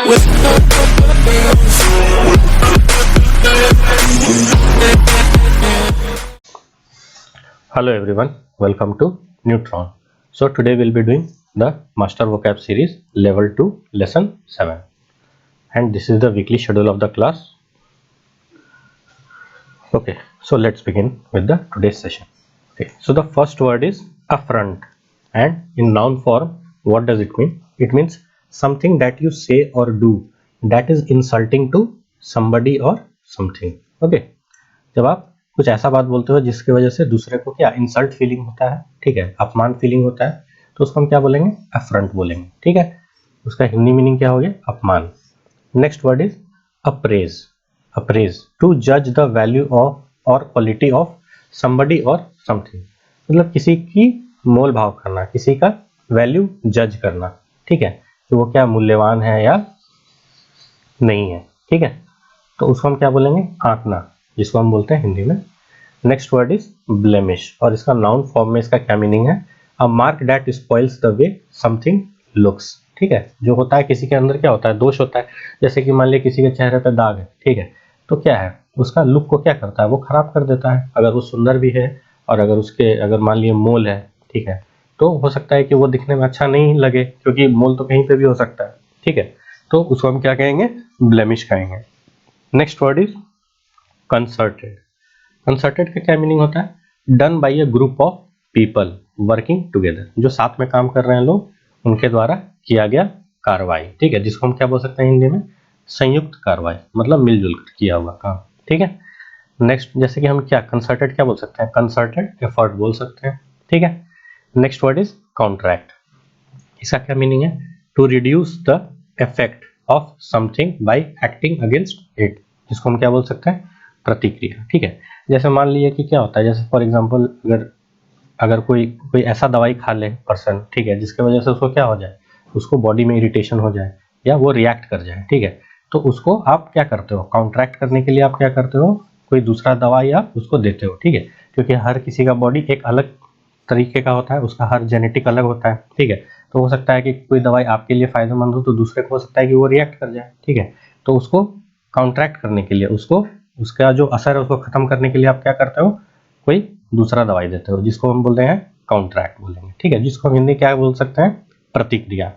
Hello everyone, welcome to Neutron. So today we'll be doing the Master Vocab series level 2 lesson 7, and this is the weekly schedule of the class. Okay, so let's begin with the today's session. Okay, so the first word is affront, and in noun form what does it mean? It means something that you say or do that is insulting to somebody or something. Okay, जब आप कुछ ऐसा बात बोलते हो जिसकी वजह से दूसरे को क्या इंसल्ट फीलिंग होता है, ठीक है, अपमान फीलिंग होता है, तो उसको हम क्या बोलेंगे? अफ्रंट बोलेंगे, ठीक है। उसका हिंदी मीनिंग क्या हो गया? अपमान। Next word is appraise. Appraise, to जज द वैल्यू ऑफ और क्वालिटी ऑफ समबडी और समथिंग, मतलब किसी की मोल भाव करना, किसी का वैल्यू जज करना, ठीक है, कि वो क्या मूल्यवान है या नहीं है, ठीक है। तो उसको हम क्या बोलेंगे? आंकना, जिसको हम बोलते हैं हिंदी में। नेक्स्ट वर्ड इज ब्लेमिश, और इसका नाउन फॉर्म में इसका क्या मीनिंग है? A mark that spoils the way something looks, ठीक है। जो होता है किसी के अंदर क्या होता है? दोष होता है। जैसे कि मान लिया किसी के चेहरे पे दाग है, ठीक है, तो क्या है? उसका लुक को क्या करता है? वो खराब कर देता है। अगर वो सुंदर भी है और अगर मान लिया मोल है, ठीक है, तो हो सकता है कि वो दिखने में अच्छा नहीं लगे, क्योंकि मोल तो कहीं पे भी हो सकता है, ठीक है। तो उसको हम क्या कहेंगे? ब्लेमिश कहेंगे। Next word is concerted. Concerted का क्या मीनिंग होता है? Done by a group of people working together, जो साथ में काम कर रहे हैं लोग, उनके द्वारा किया गया कार्रवाई, ठीक है, जिसको हम क्या बोल सकते हैं हिंदी में? संयुक्त कार्रवाई, मतलब मिलजुल कर किया हुआ काम, ठीक है। नेक्स्ट, जैसे कि हम क्या कंसर्टेड क्या बोल सकते हैं? कंसर्टेड एफर्ट बोल सकते हैं, ठीक है। Next word is contract. इसका क्या मीनिंग है? To reduce the effect of something by acting against it, जिसको हम क्या बोल सकते हैं? प्रतिक्रिया, ठीक है। जैसे मान लीजिए कि क्या होता है, जैसे फॉर एग्जांपल अगर कोई ऐसा दवाई खा ले पर्सन, ठीक है, जिसकी वजह से उसको क्या हो जाए? उसको बॉडी में इरिटेशन हो जाए या वो रिएक्ट कर जाए, ठीक है, तो उसको आप क्या करते हो? काउंटरैक्ट करने के लिए आप क्या करते हो? कोई दूसरा दवाई आप उसको देते हो, ठीक है, क्योंकि हर किसी का बॉडी एक अलग तरीके का होता है, उसका हर जेनेटिक अलग होता है, ठीक है। तो हो सकता है कि कोई दवाई आपके लिए फायदेमंद हो तो दूसरे को हो सकता है कि वो रिएक्ट कर जाए, ठीक है। तो उसको काउंटरैक्ट करने के लिए, उसको उसका जो असर है उसको खत्म करने के लिए आप क्या करते हो? कोई दूसरा दवाई देते हो, जिसको हम बोलते हैं काउंटरैक्ट बोलेंगे, ठीक है, जिसको हम हिंदी क्या बोल सकते हैं? प्रतिक्रिया।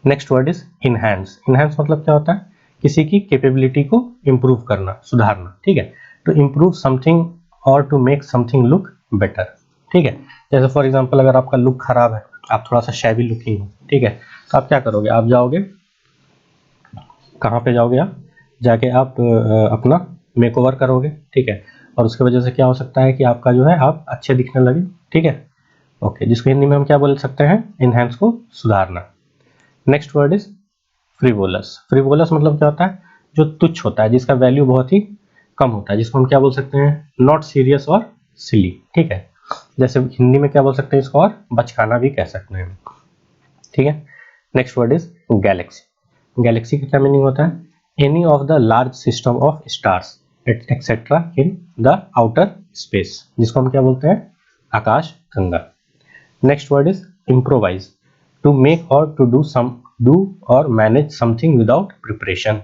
Next word is enhance. Enhance मतलब क्या होता है? किसी की कैपेबिलिटी को इंप्रूव करना, सुधारना, ठीक है, टू इंप्रूव समथिंग और to make something look better, ठीक है। जैसे फॉर एग्जांपल अगर आपका लुक खराब है, आप थोड़ा सा शैबी लुकिंग हो, ठीक है, तो आप क्या करोगे? आप जाओगे, कहाँ पे जाओगे? आप जाके आप अपना मेकओवर करोगे, ठीक है, और उसकी वजह से क्या हो सकता है कि आपका जो है आप अच्छे दिखने लगे, ठीक है। ओके, जिसको हिंदी में हम क्या बोल सकते हैं? इनहैंस को सुधारना। Next word is frivolous. Frivolous मतलब क्या होता है? जो तुच्छ होता है, जिसका वैल्यू बहुत ही कम होता है, जिसको हम क्या बोल सकते हैं? नॉट सीरियस और सिली, ठीक है। जैसे हिंदी में क्या बोल सकते हैं इसको? और बचकाना भी कह सकते हैं, ठीक है। Next word is galaxy. Galaxy का क्या मीनिंग होता है? Any of the large system of stars etcetera in the outer space, जिसको हम क्या बोलते हैं? आकाश गंगा। Next word is improvise, to make और टू डू और manage something without preparation,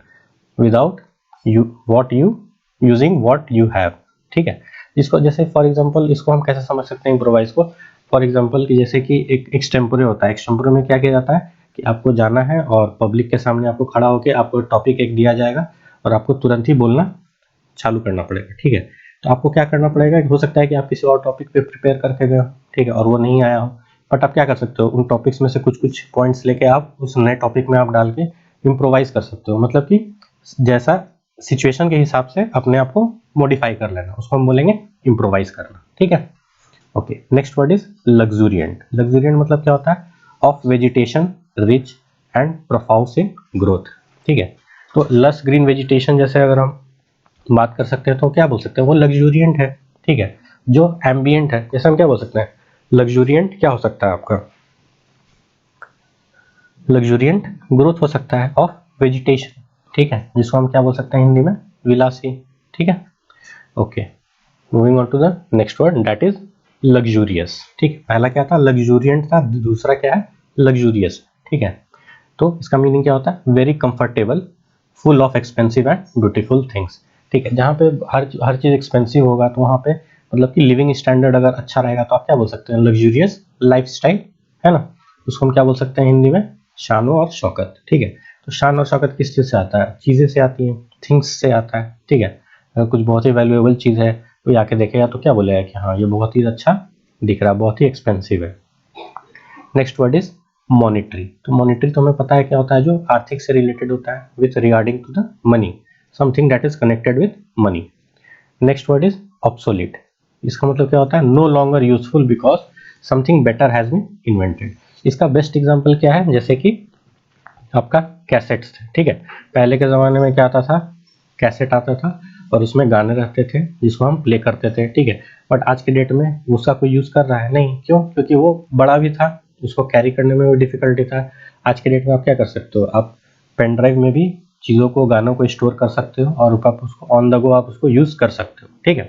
without using what you have, ठीक है। इसको जैसे फॉर एग्जांपल इसको हम कैसे समझ सकते हैं इम्प्रोवाइज को? फॉर एग्जांपल कि जैसे कि एक एक्सटेम्पोरे होता है। एक्सटेम्पोरे में क्या किया जाता है कि आपको जाना है और पब्लिक के सामने आपको खड़ा होकर आपको टॉपिक एक दिया जाएगा और आपको तुरंत ही बोलना चालू करना पड़ेगा, ठीक है। तो आपको क्या करना पड़ेगा? हो सकता है कि आप किसी और टॉपिक पे प्रिपेयर करके गए हो, ठीक है, और वो नहीं आया हो, बट आप क्या कर सकते हो? उन टॉपिक्स में से कुछ कुछ पॉइंट्स लेके आप उस नए टॉपिक में आप डाल के इम्प्रोवाइज कर सकते हो, मतलब कि जैसा सिचुएशन के हिसाब से अपने आप को मॉडिफाई कर लेना, उसको हम बोलेंगे इम्प्रोवाइज करना, ठीक है। Okay, next word is luxuriant. Luxuriant मतलब क्या होता है? Of vegetation rich and profuse in growth, ठीक है। तो लस ग्रीन वेजिटेशन जैसे अगर हम बात कर सकते हैं तो क्या बोल सकते हैं? वो लग्जूरियंट है, ठीक है। जो एम्बियंट है, जैसे हम क्या बोल सकते हैं? लग्जूरियंट क्या हो सकता है आपका? लग्जूरियंट ग्रोथ हो सकता है ऑफ वेजिटेशन, ठीक है, जिसको हम क्या बोल सकते हैं हिंदी में? विलासी, ठीक है। Okay, moving on to the next word, that is luxurious, ठीक है। पहला क्या था? लग्जूरियंट था, दूसरा क्या है? लग्जूरियस, ठीक है। तो इसका मीनिंग क्या होता है, very comfortable, full of expensive and beautiful things. ठीक है, जहाँ पे हर चीज़ एक्सपेंसिव होगा तो वहाँ पे मतलब कि लिविंग स्टैंडर्ड अगर अच्छा रहेगा तो आप क्या बोल सकते हैं, लग्जूरियस लाइफस्टाइल, है ना। उसको हम क्या बोल सकते हैं हिंदी में, शानो और शौकत। ठीक है, तो शान और शौकत किस चीज़ से आता है, चीज़ें से आती हैं, थिंग्स से आता है। ठीक है, अगर कुछ बहुत ही वैल्यूएबल चीज़ है तो आके देखेगा तो क्या बोलेगा कि हाँ ये बहुत ही अच्छा दिख रहा है, बहुत ही एक्सपेंसिव है। Next word is monetary. तो मॉनिटरी तो हमें पता है क्या होता है, जो आर्थिक से रिलेटेड होता है, with regarding to the money, something that is connected with money. Next word is obsolete. इसका मतलब क्या होता है, no longer useful because something better has been invented. इसका बेस्ट एग्जांपल क्या है, जैसे कि आपका कैसेट्स थे। ठीक है, पहले के ज़माने में क्या आता था, कैसेट आता था और उसमें गाने रहते थे जिसको हम प्ले करते थे। ठीक है, बट आज के डेट में उसका कोई यूज़ कर रहा है नहीं, क्यों, क्योंकि वो बड़ा भी था, उसको कैरी करने में भी डिफिकल्टी था। आज के डेट में आप क्या कर सकते हो, आप पेन ड्राइव में भी चीज़ों को, गानों को स्टोर कर सकते हो और आप उसको ऑन द गो आप उसको यूज़ कर सकते हो। ठीक है,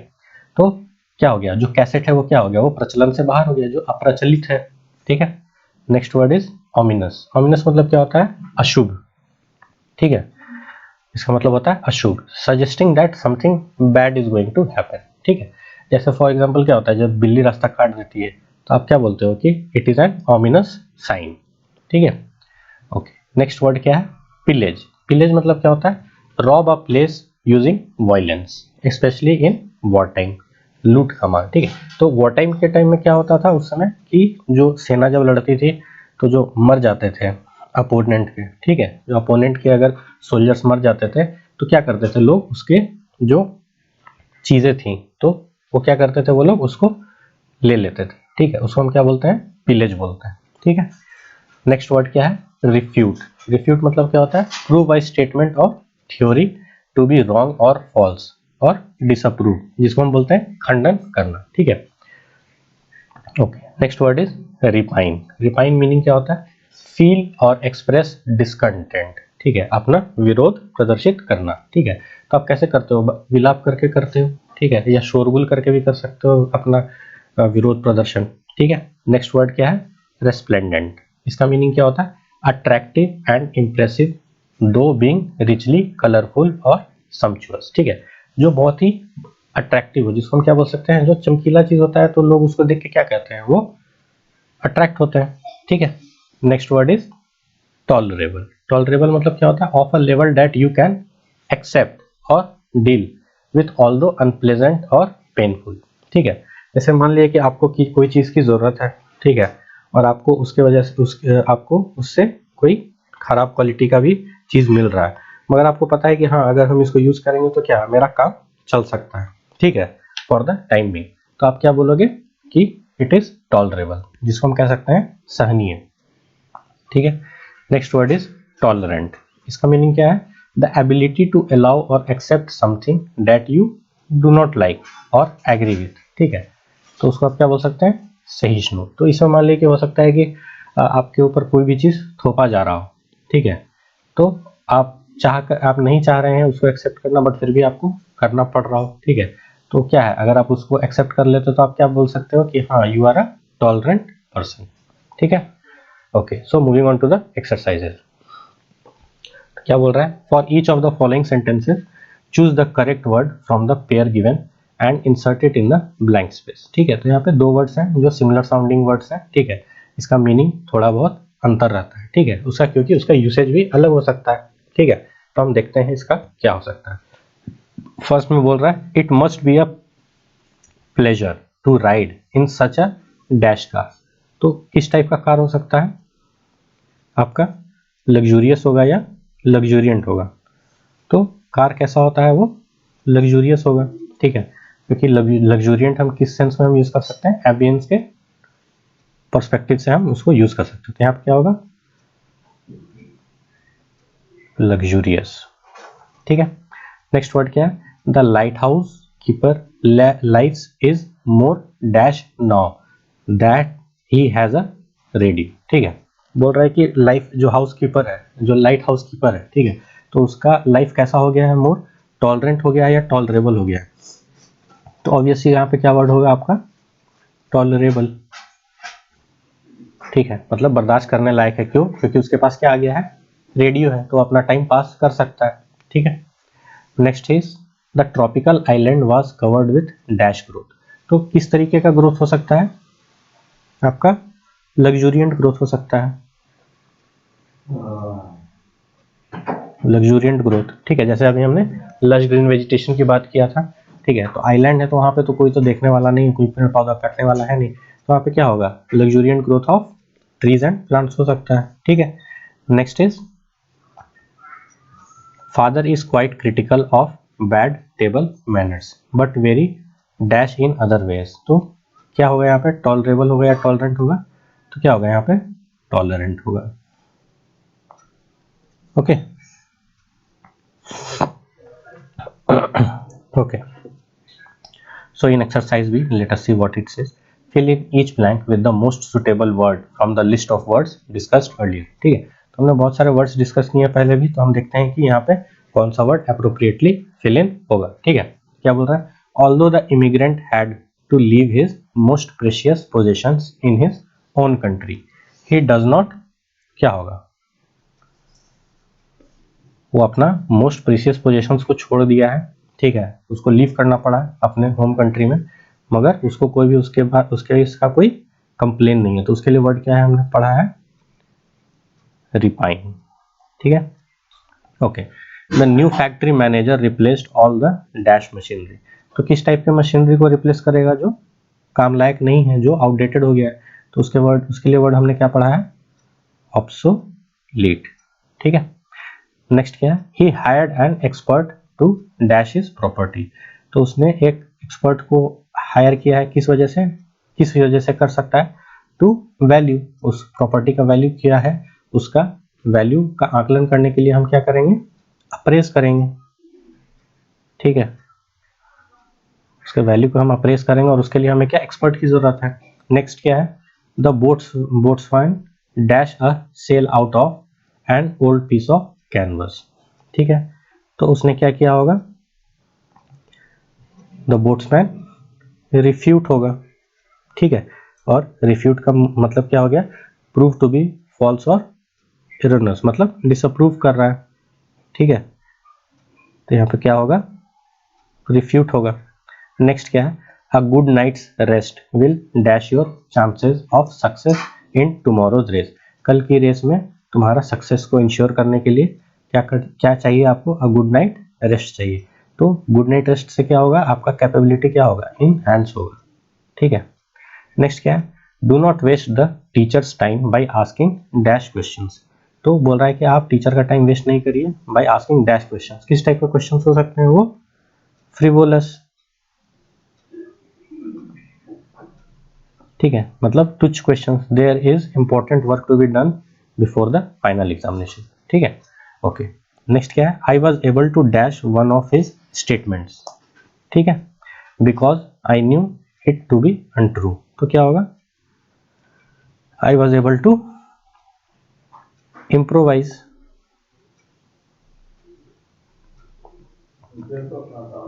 तो क्या हो गया, जो कैसेट है वो क्या हो गया, वो प्रचलन से बाहर हो गया, जो अप्रचलित है। ठीक है, next word is ominous. Ominous मतलब क्या होता है, अशुभ। ठीक है, इसका मतलब होता है अशुभ, suggesting that something bad is going to happen. ठीक है, जैसे फॉर एग्जांपल क्या होता है, जब बिल्ली रास्ता काट देती है तो आप क्या बोलते हो कि it is an ominous sign. ठीक है, ओके। नेक्स्ट वर्ड क्या है, पिलेज। पिलेज मतलब क्या होता है, rob a place using violence, specially in war time, लूट का माल। ठीक है, तो वॉर टाइम के टाइम में क्या होता था उस समय कि जो सेना जब लड़ती थी तो जो मर जाते थे अपोनेंट के, ठीक है, जो अपोनेंट के अगर सोल्जर्स मर जाते थे तो क्या करते थे लोग, उसके जो चीजें थी तो वो क्या करते थे, वो लोग उसको ले लेते थे। ठीक है, उसको हम क्या बोलते हैं, पिलेज बोलते हैं। ठीक है, नेक्स्ट वर्ड क्या है, रिफ्यूट। रिफ्यूट मतलब क्या होता है, prove by statement of theory to be wrong और फॉल्स और डिसअप्रूव, जिसको हम बोलते हैं खंडन करना। ठीक है, okay. Next word is repine. Repine meaning क्या होता है, फील और एक्सप्रेस डिसकंटेंट। ठीक है, अपना विरोध प्रदर्शित करना। ठीक है, तो आप कैसे करते हो, विलाप करके करते हो। ठीक है, या शोरगुल करके भी कर सकते हो अपना विरोध प्रदर्शन। ठीक है, नेक्स्ट वर्ड क्या है, रेस्प्लेंडेंट। इसका मीनिंग क्या होता है, अट्रैक्टिव एंड इम्प्रेसिव दो बीइंग रिचली कलरफुल और सम्चुअस। ठीक है, जो बहुत ही अट्रैक्टिव हो, जिसको हम क्या बोल सकते हैं, जो चमकीला चीज होता है तो लोग उसको देख के क्या कहते हैं, वो अट्रैक्ट होते हैं। ठीक है, next word is tolerable. Tolerable मतलब क्या होता है, of a level that you can accept और डील विथ ऑल्दो अनप्लेजेंट और पेनफुल। ठीक है, जैसे मान लिया कि आपको कोई चीज की जरूरत है, ठीक है, और आपको उसके वजह से आपको उससे कोई खराब क्वालिटी का भी चीज मिल रहा है, मगर आपको पता है कि हाँ अगर हम इसको यूज करेंगे तो क्या मेरा काम चल सकता है। ठीक है, फॉर द टाइम बिंग, तो आप क्या बोलोगे कि इट इज टॉलरेबल, जिसको हम कह सकते हैं सहनीय। ठीक है, नेक्स्ट वर्ड इज टॉलरेंट। इसका मीनिंग क्या है, द एबिलिटी टू अलाउ और accept something that you do not like और एग्री विथ। ठीक है, तो उसको आप क्या बोल सकते हैं, सहिष्णु। तो इसमें मान लीजिए कि हो सकता है कि आपके ऊपर कोई भी चीज थोपा जा रहा हो, ठीक है, तो आप नहीं चाह रहे हैं उसको एक्सेप्ट करना, बट फिर भी आपको करना पड़ रहा हो। ठीक है, तो क्या है, अगर आप उसको एक्सेप्ट कर लेते हो तो आप क्या बोल सकते हो कि हाँ you are a tolerant person. ठीक है, okay. So moving on to the exercises, क्या बोल रहा है, for each of the following sentences choose the correct word from the pair given and insert it in the blank space. ठीक है, तो यहाँ पे दो वर्ड्स हैं जो सिमिलर साउंडिंग वर्ड्स हैं। ठीक है, इसका मीनिंग थोड़ा बहुत अंतर रहता है। ठीक है, उसका क्योंकि उसका यूसेज भी अलग हो सकता है। ठीक है, तो हम देखते हैं इसका क्या हो सकता है। फर्स्ट में बोल रहा है, it must be a pleasure to ride in such a dash car. तो किस टाइप का कार हो सकता है आपका, लग्जूरियस होगा या लग्जूरियंट होगा, तो कार कैसा होता है, वो लग्जूरियस होगा। ठीक है, क्योंकि लग्जूरियंट हम किस सेंस में हम यूज कर सकते हैं, एबियंस के पर्सपेक्टिव से हम उसको यूज कर सकते हैं। तो यहाँ पे क्या होगा, लग्जूरियस। ठीक है, नेक्स्ट वर्ड क्या है, the light house keeper life's is more dash now that he has a ready. ठीक है, बोल रहा है कि लाइफ जो हाउस कीपर है, जो लाइट हाउस कीपर है, ठीक है, तो उसका लाइफ कैसा हो गया है, मोर टॉलरेंट हो गया है या टॉलरेबल हो गया है। तो ऑब्वियसली यहाँ पे क्या वर्ड होगा आपका, टॉलरेबल। ठीक है, मतलब बर्दाश्त करने लायक है, क्यों, क्योंकि उसके पास क्या आ गया है, रेडियो है तो अपना टाइम पास कर सकता है, ठीक है। Next is the tropical island was covered with dash growth. तो किस तरीके का ग्रोथ हो सकता है आपका, लग्जूरियंट ग्रोथ हो सकता है, लग्जूरियंट ग्रोथ, ठीक है। जैसे अभी हमने लश ग्रीन वेजिटेशन की बात किया था, ठीक है। तो आइलैंड है तो वहां पे तो कोई तो देखने वाला नहीं, कोई पेड़ पौधा काटने वाला है नहीं, तो वहां पे क्या होगा, luxuriant growth of trees and plants हो सकता है, ठीक है। Next is father is quite critical of bad table manners but very dash in other ways. तो क्या होगा यहाँ पे, टॉलरेबल होगा या टॉलरेंट होगा, तो क्या होगा यहाँ पे, टॉलरेंट होगा, okay. Okay, so in exercise B, let us see what it says. Fill in each blank with the most suitable word from the list of words discussed earlier. ठीक है, तो हमने बहुत सारे वर्ड्स डिस्कस किए पहले भी, तो हम देखते हैं कि यहाँ पे कौन सा वर्ड अप्रोप्रिएटली फिल इन होगा, ठीक है। क्या बोल रहा है, although the immigrant had to leave his most precious possessions in his own country, he does not, क्या होगा, वो अपना मोस्ट प्रीशियस पोजेशंस को छोड़ दिया है, ठीक है, उसको लीव करना पड़ा है अपने होम कंट्री में, मगर उसको कोई भी उसके बाद उसके इसका कोई कंप्लेन नहीं है, तो उसके लिए वर्ड क्या है, हमने पढ़ा है रिपाइन, ठीक है। Okay, the new factory manager replaced all the dash machinery. तो किस टाइप के मशीनरी को रिप्लेस करेगा, जो काम लायक नहीं है, जो आउटडेटेड हो गया है, तो उसके लिए वर्ड हमने क्या पढ़ा है, ऑब्सोलीट, ठीक है। नेक्स्ट क्या है, he hired an expert to dash his property. तो उसने एक एक्सपर्ट को हायर किया है, किस वजह से कर सकता है, टू वैल्यू, उस प्रॉपर्टी का वैल्यू क्या है, उसका वैल्यू का आकलन करने के लिए हम क्या करेंगे, अप्रेस करेंगे, ठीक है। उसके वैल्यू को हम अप्रेस करेंगे और उसके लिए हमें क्या, एक्सपर्ट की जरूरत है। नेक्स्ट क्या है, the boatsman dash a sail out of an old piece of canvas, ठीक है। तो उसने क्या किया होगा, द बोट्समैन रिफ्यूट होगा, ठीक है। और रिफ्यूट का मतलब क्या हो गया, प्रूव टू बी फॉल्स और एररनेस, मतलब डिसअप्रूव कर रहा है, ठीक है। तो यहाँ पे क्या होगा, रिफ्यूट होगा। नेक्स्ट क्या है, a good night's rest will dash your chances of success in tomorrow's race. कल की रेस में तुम्हारा सक्सेस को इंश्योर करने के लिए क्या चाहिए आपको, अ गुड नाइट रेस्ट चाहिए। तो गुड नाइट रेस्ट से क्या होगा, आपका कैपेबिलिटी क्या होगा, इन हैंड्स होगा, ठीक है। नेक्स्ट क्या है, do not waste the teacher's time by asking dash questions. तो बोल रहा है कि आप टीचर का टाइम वेस्ट नहीं करिए बाय आस्किंग डैश क्वेश्चंस। किस टाइप के क्वेश्चंस हो सकते हैं वो, फ्रिवोलस, ठीक है, मतलब तुच्छ questions, there is important work to be done before the final examination, ठीक है। ओके, नेक्स्ट क्या है, I was able to dash one of his statements, ठीक है, because I knew it to be untrue. तो क्या होगा, I was able to improvise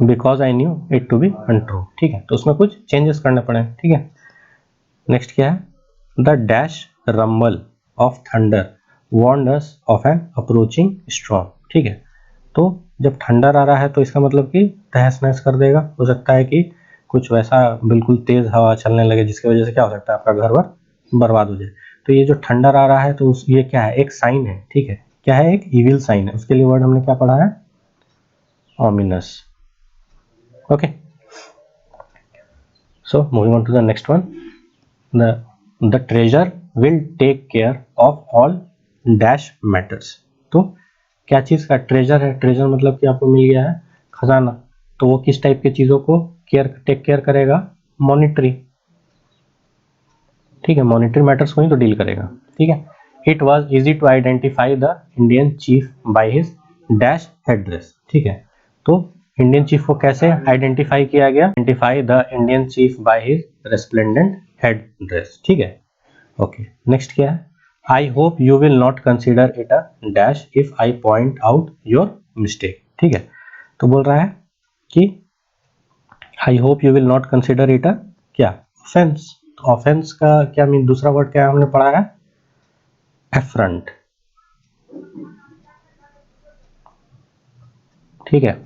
because I knew it to be untrue, ठीक है। तो उसमें कुछ चेंजेस करने पड़े, ठीक है। नेक्स्ट क्या है, the dash rumble of thunder warned us of an approaching storm, ठीक है। तो जब थंडर आ रहा है तो इसका मतलब कि तहस नहस कर देगा, हो सकता है कि कुछ वैसा बिल्कुल तेज हवा चलने लगे जिसकी वजह से क्या हो सकता है, आपका घर वर बर्बाद हो जाए। तो ये जो थंडर आ रहा है तो ये क्या है, एक साइन है, ठीक है, क्या है, एक इविल साइन है। उसके लिए वर्ड हमने क्या पढ़ा है, ominous, okay। So moving on to the next one, the treasure will take care of all dash matters। तो क्या चीज का ट्रेजर है, ट्रेजर मतलब कि आपको मिल गया है खजाना, तो वो किस टाइप की चीजों को टेक केयर करेगा, मॉनिटरी, ठीक है, मॉनिटरी मैटर्स को ही तो डील करेगा, ठीक है। It was easy to identify the Indian chief by his dash headdress, ठीक है। तो इंडियन चीफ को कैसे आइडेंटिफाई किया गया, identify the Indian chief by his resplendent head dress, ठीक है। ओके, नेक्स्ट क्या है, I hope you will not consider it a dash if I point out your mistake, ठीक है। तो बोल रहा है कि I hope you will not consider it a क्या, ऑफेंस। तो ऑफेंस का क्या मीन, दूसरा वर्ड क्या हमने पढ़ा है, एफ्रंट, ठीक है।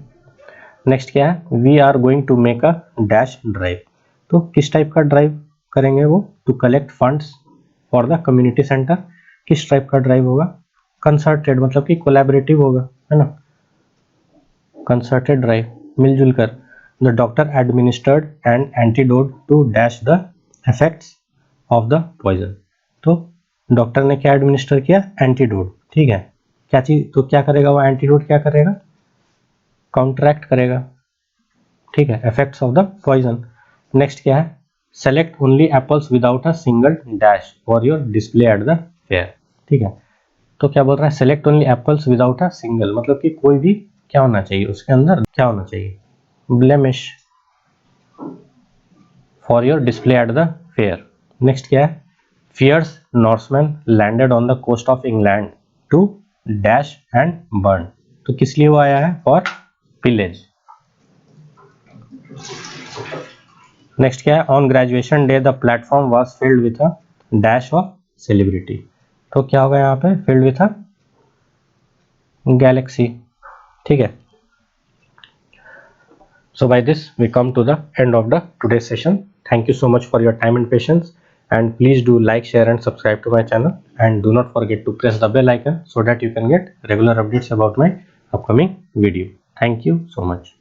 नेक्स्ट क्या है, we are going to make a dash drive. तो किस टाइप का ड्राइव करेंगे वो, to collect funds for the community centre. किस टाइप का ड्राइव होगा, कंसर्टेड मतलब कि कोलैबोरेटिव होगा, है ना, कंसर्टेड ड्राइव, मिलजुल कर। The doctor administered an antidote to dash the effects of the poison. तो डॉक्टर ने क्या एडमिनिस्टर किया, एंटीडोट, ठीक है। क्या चीज, तो क्या करेगा वो एंटीडोट, क्या करेगा, काउंटरैक्ट करेगा, ठीक है, effects of the poison. Next क्या है, select only apples without a single dash for your display at the fair, ठीक है। तो क्या बोल रहा है, select only apples without a single, मतलब कि कोई भी क्या होना चाहिए उसके अंदर, क्या होना चाहिए, blemish for your display at the fair. Next क्या है, fierce Norseman landed on the coast of England to dash and burn. तो किस लिए वो आया है, फॉर पिलेज। नेक्स्ट क्या है, on graduation day the platform was filled with a dash of celebrity. तो क्या होगा यहाँ पे, फिल्ड विथ अ गैलेक्सी, ठीक है। So by this we come to the end of the today's session. Thank you so much for your time and patience, and please do like, share and subscribe to my channel, and do not forget to press the bell icon so that you can get regular updates about my upcoming video. Thank you so much.